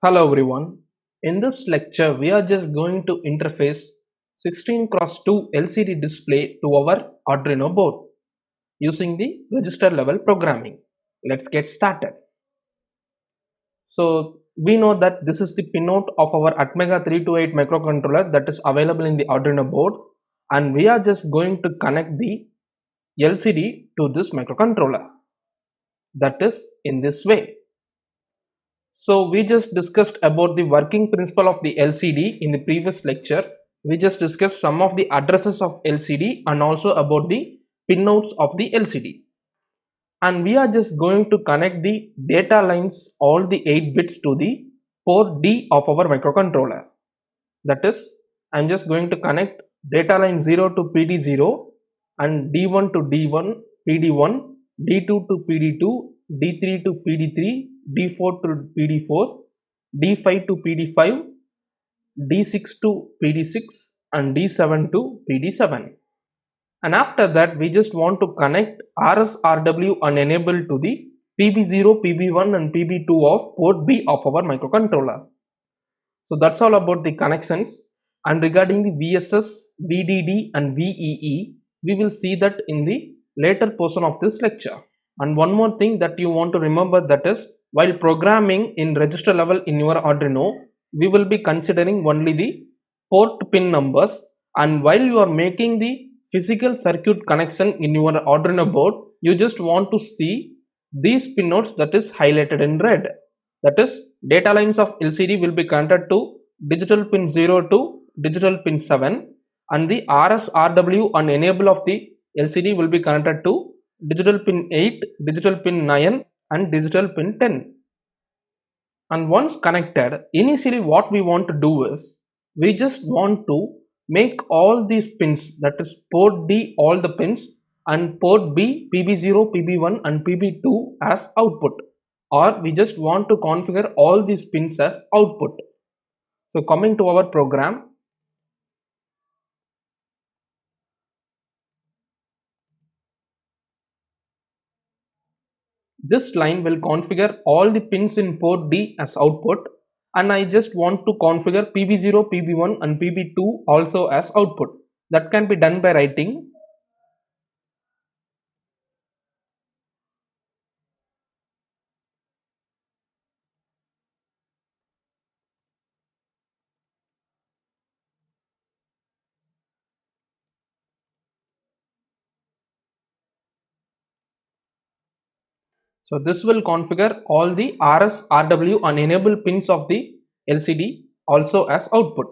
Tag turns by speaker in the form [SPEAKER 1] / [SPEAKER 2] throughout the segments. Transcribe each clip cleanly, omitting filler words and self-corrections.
[SPEAKER 1] Hello everyone. In this lecture, we are just going to interface 16 cross 2 LCD display to our Arduino board using the register level programming. Let's get started. So we know that this is the pinout of our Atmega 328 microcontroller that is available in the Arduino board, and we are just going to connect the LCD to this microcontroller, that is in this way. So we just discussed about the working principle of the LCD in the previous lecture. We just discussed some of the addresses of LCD and also about the pinouts of the LCD. And we are just going to connect the data lines, all the 8 bits to the port D of our microcontroller. That is, I'm just going to connect data line 0 to PD0 and D1 to D1, PD1, D2 to PD2, D3 to PD3, D4 to PD4, D5 to PD5, D6 to PD6 and D7 to PD7. And after that we just want to connect RSRW and enable to the PB0, PB1 and PB2 of port B of our microcontroller. So that's all about the connections, and regarding the VSS, VDD and VEE, we will see that in the later portion of this lecture. And one more thing that you want to remember, that is, while programming in register level in your Arduino, we will be considering only the port pin numbers, and while you are making the physical circuit connection in your Arduino board, you just want to see these pinouts that is highlighted in red. That is, data lines of LCD will be connected to digital pin 0 to digital pin 7, and the RSRW and enable of the LCD will be connected to digital pin 8, digital pin 9 and digital pin 10. And once connected, initially what we want to do is, we just want to make all these pins, that is port D all the pins and port B PB0, PB1 and PB2 as output, or we just want to configure all these pins as output. So coming to our program, this line will configure all the pins in port D as output, and I just want to configure PB0, PB1 and PB2 also as output. That can be done by writing. So this will configure all the RS, RW and enable pins of the LCD also as output.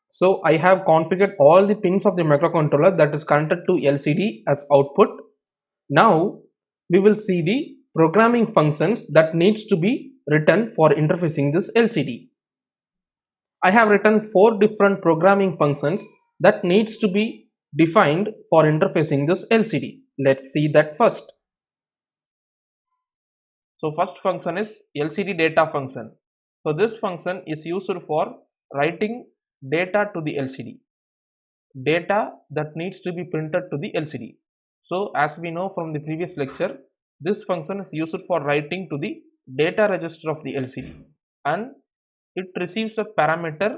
[SPEAKER 1] So I have configured all the pins of the microcontroller that is connected to LCD as output. Now we will see the programming functions that needs to be written for interfacing this LCD. I have written 4 different programming functions that needs to be defined for interfacing this LCD. Let's see that first. So first function is LCD data function. So this function is used for writing data to the LCD, data that needs to be printed to the LCD. So as we know from the previous lecture, this function is used for writing to the data register of the LCD, and it receives a parameter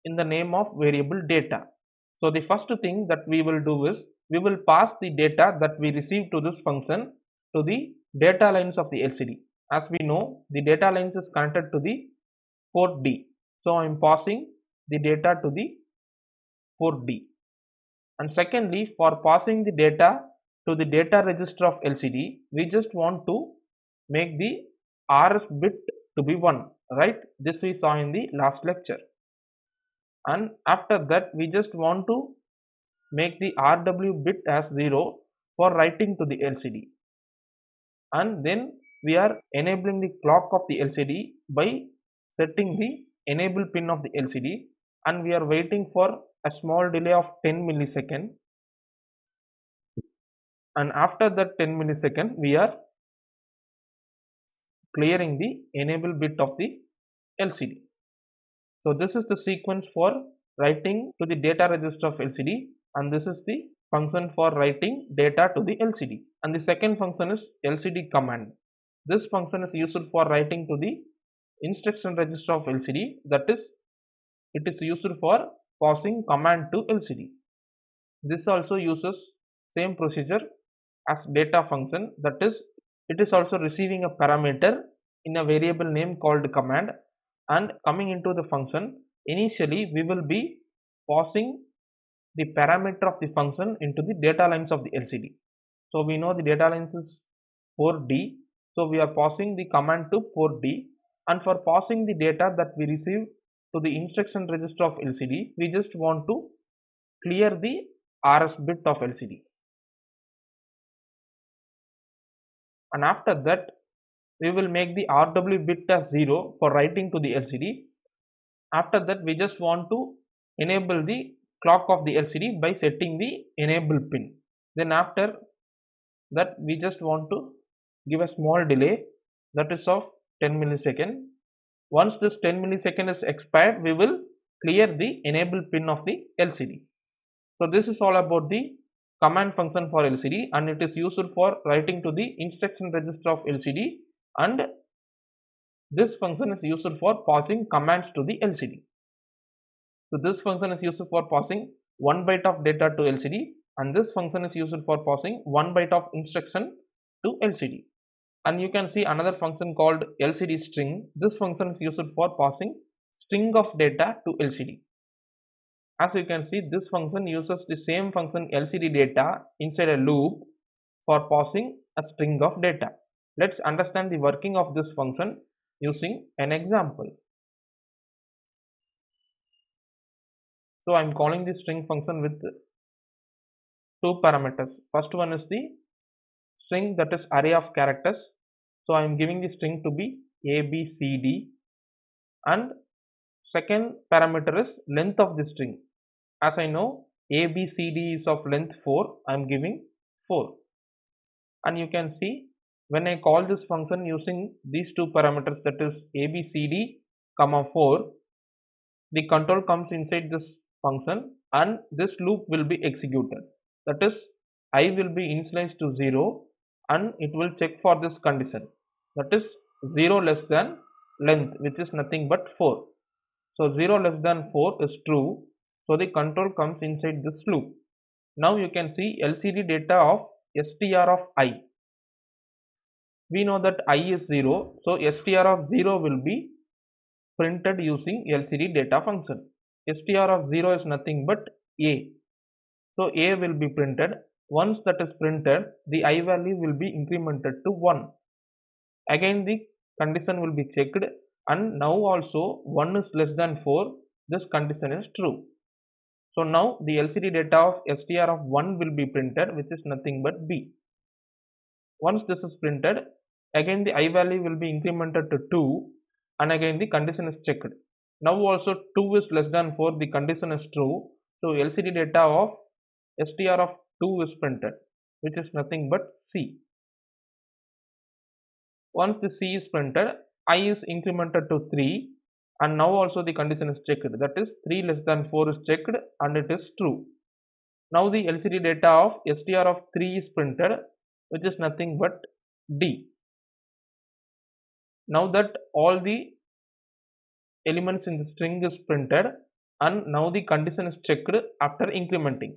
[SPEAKER 1] in the name of variable data. So the first thing that we will do is, we will pass the data that we receive to this function to the data lines of the LCD. As we know, the data lines is connected to the port D. So I am passing the data to the port D. And secondly, for passing the data to the data register of LCD, we just want to make the RS bit to be 1, right? This we saw in the last lecture. And after that, we just want to make the RW bit as 0 for writing to the LCD. And then we are enabling the clock of the LCD by setting the enable pin of the LCD, and we are waiting for a small delay of 10 millisecond, and after that 10 millisecond we are clearing the enable bit of the LCD. So this is the sequence for writing to the data register of LCD, and this is the function for writing data to the LCD. And the second function is LCD command. This function is used for writing to the instruction register of LCD, that is, it is used for passing command to LCD. This also uses same procedure as data function, that is, it is also receiving a parameter in a variable name called command, and coming into the function, initially we will be passing the parameter of the function into the data lines of the LCD. So we know the data lines is 4D, so we are passing the command to 4D, and for passing the data that we receive to the instruction register of LCD, we just want to clear the RS bit of LCD, and after that we will make the RW bit as 0 for writing to the LCD. After that we just want to enable the clock of the LCD by setting the enable pin. Then after that we just want to give a small delay, that is of 10 millisecond. Once this 10 millisecond is expired, we will clear the enable pin of the LCD. So this is all about the command function for LCD, and it is used for writing to the instruction register of LCD, and this function is used for passing commands to the LCD. So this function is used for passing 1 byte of data to LCD, and this function is used for passing 1 byte of instruction to LCD. And you can see another function called LCD string. This function is used for passing string of data to LCD. As you can see, this function uses the same function LCD data inside a loop for passing a string of data. Let's understand the working of this function using an example. So I am calling the string function with two parameters. First one is the string, that is array of characters. So I am giving the string to be ABCD, and second parameter is length of the string. As I know ABCD is of length 4, I am giving 4. And you can see when I call this function using these two parameters, that is ABCD comma 4, the control comes inside this function and this loop will be executed. That is, I will be initialized to 0 and it will check for this condition, that is 0 less than length, which is nothing but 4. So 0 less than 4 is true, so the control comes inside this loop. Now you can see LCD data of STR of I. We know that I is 0, so STR of 0 will be printed using LCD data function. STR of 0 is nothing but A. So A will be printed. Once that is printed, the I value will be incremented to 1. Again the condition will be checked, and now also 1 is less than 4, this condition is true. So now the LCD data of STR of 1 will be printed, which is nothing but B. Once this is printed, again the I value will be incremented to 2, and again the condition is checked. Now also 2 is less than 4, the condition is true. So LCD data of STR of 2 is printed, which is nothing but C. Once the C is printed, I is incremented to 3, and now also the condition is checked, that is 3 less than 4 is checked and it is true. Now the LCD data of STR of 3 is printed, which is nothing but D. Now that all the elements in the string is printed, and now the condition is checked after incrementing.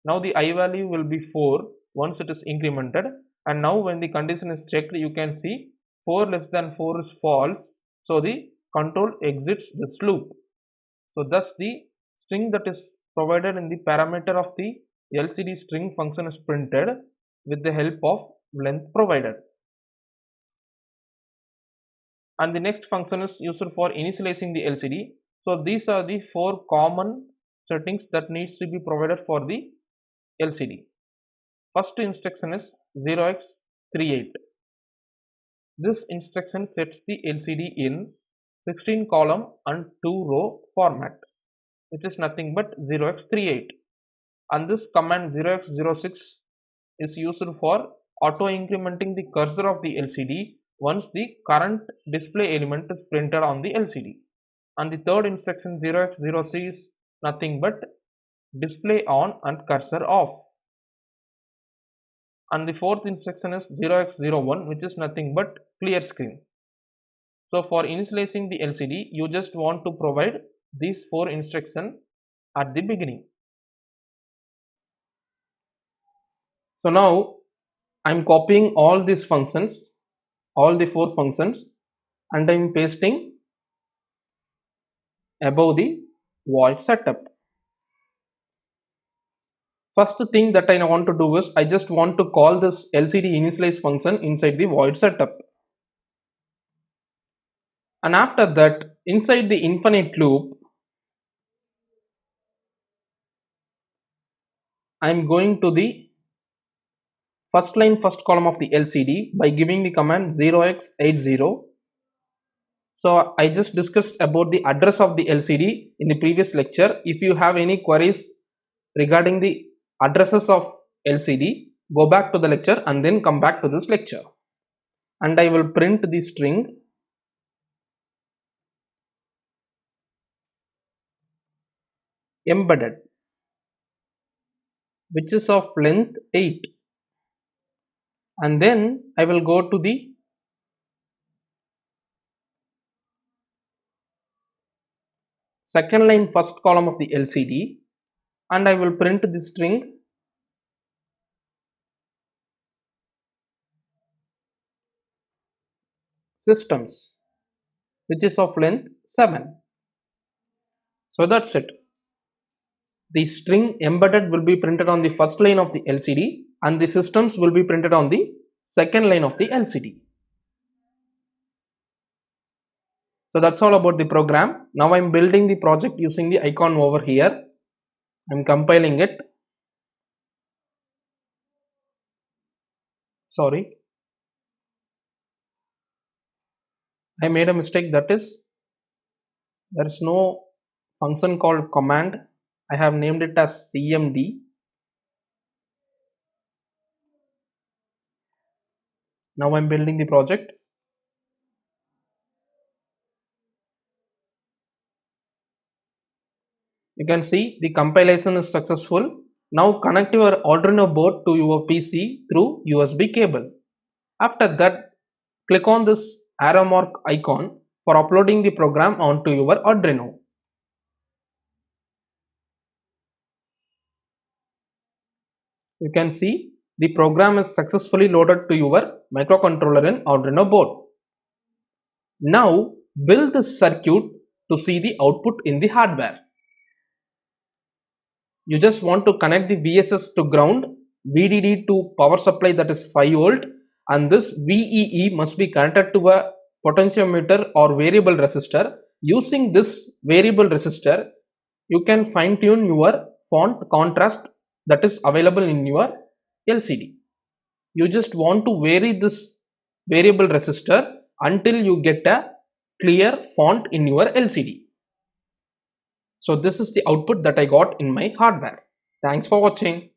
[SPEAKER 1] Now the I value will be 4 once it is incremented, and now when the condition is checked, you can see 4 less than 4 is false, so the control exits this loop. So thus the string that is provided in the parameter of the LCD string function is printed with the help of length provided. And the next function is used for initializing the LCD. So these are the 4 common settings that needs to be provided for the LCD. First instruction is 0x38. This instruction sets the LCD in 16 column and 2 row format, which is nothing but 0x38. And this command 0x06 is used for auto incrementing the cursor of the LCD once the current display element is printed on the LCD. And the third instruction 0x03 is nothing but display on and cursor off. And the fourth instruction is 0x01, which is nothing but clear screen. So for initializing the LCD, you just want to provide these 4 instructions at the beginning. So now I'm copying all these functions, all the 4 functions, and I'm pasting above the void setup. First thing that I want to do is I just want to call this LCD initialize function inside the void setup. And after that, inside the infinite loop, I am going to the first line first column of the LCD by giving the command 0x80. So I just discussed about the address of the LCD in the previous lecture. If you have any queries regarding the addresses of LCD, go back to the lecture and then come back to this lecture. And I will print the string embedded, which is of length 8, and then I will go to the second line first column of the LCD and I will print the string systems, which is of length 7. So that's it. The string embedded will be printed on the first line of the LCD and the systems will be printed on the second line of the LCD. So that's all about the program. Now I'm building the project using the icon over here. I'm compiling it. Sorry, I made a mistake, that is there is no function called command. I have named it as CMD. Now I'm building the project. You can see the compilation is successful. Now connect your Arduino board to your PC through USB cable. After that, click on this arrow mark icon for uploading the program onto your Arduino. You can see the program is successfully loaded to your microcontroller in Arduino board. Now build this circuit to see the output in the hardware. You just want to connect the VSS to ground, VDD to power supply, that is 5 volt, and this VEE must be connected to a potentiometer or variable resistor. Using this variable resistor, you can fine tune your font contrast that is available in your LCD. You just want to vary this variable resistor until you get a clear font in your LCD. So this is the output that I got in my hardware. Thanks for watching.